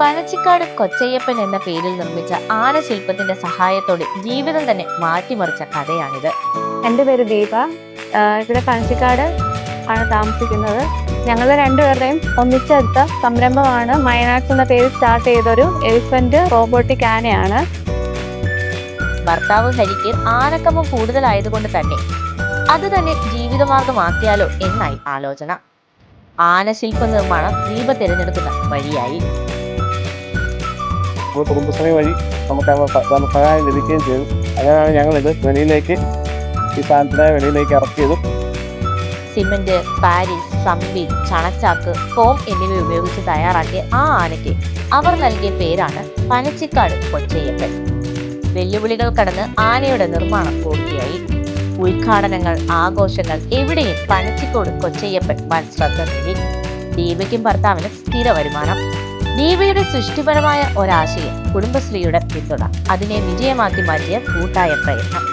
പനച്ചിക്കാട് കൊച്ചയ്യപ്പൻ എന്ന പേരിൽ നിർമ്മിച്ച ആനശില്പത്തിന്റെ സഹായത്തോടെ ജീവിതം തന്നെ മാറ്റിമറിച്ച കഥയാണിത്. എൻ്റെ പേര് ദീപ. ഇവിടെ പനച്ചിക്കാട് ആണ് താമസിക്കുന്നത്. ഞങ്ങൾ രണ്ടുപേരുടെയും ഒന്നിച്ചെടുത്ത സംരംഭമാണ് മൈനാക്സ് എന്ന പേര് സ്റ്റാർട്ട് ചെയ്തൊരു എലിഫന്റ് റോബോട്ടിക് ആനയാണ്. ഭർത്താവ് ഹരിക്ക് ആനക്കമ്പം കൂടുതലായതുകൊണ്ട് തന്നെ അത് തന്നെ ജീവിതമാർഗമാക്കിയാലോ എന്നായി ആലോചന. ആനശില്പ നിർമ്മാണം ദീപ തിരഞ്ഞെടുക്കുന്ന വഴിയായി. കുടുംബശ്രീ വഴി നമുക്ക് സഹായം ലഭിക്കുകയും ചെയ്തു. അങ്ങനെയാണ് ഞങ്ങളിത് ഈ സാധനത്തിനെ വെളിയിലേക്ക് ഇറക്കിയതും. സിമന്റ്, പാരീസ്, സമ്പി, ചണച്ചാക്ക്, ഫോം എന്നിവ ഉപയോഗിച്ച് തയ്യാറാക്കിയ ആ ആനയ്ക്ക് അവർ നൽകിയ പേരാണ് പനച്ചിക്കാട് കൊച്ചയ്യപ്പൻ. വെല്ലുവിളികൾ കടന്ന് ആനയുടെ നിർമ്മാണം പൂർത്തിയായി. ഉദ്ഘാടനങ്ങൾ, ആഘോഷങ്ങൾ എവിടെയും പനച്ചിക്കോട് കൊച്ചയ്യപ്പൻ വൻ ശ്രദ്ധ നേടി. ദീപയ്ക്കും ഭർത്താവിനും സ്ഥിര വരുമാനം. ദീപയുടെ സൃഷ്ടിപരമായ ഒരാശയം, കുടുംബശ്രീയുടെ പിന്തുണ, അതിനെ വിജയമാക്കി മാറ്റിയ കൂട്ടായ പ്രയത്നം.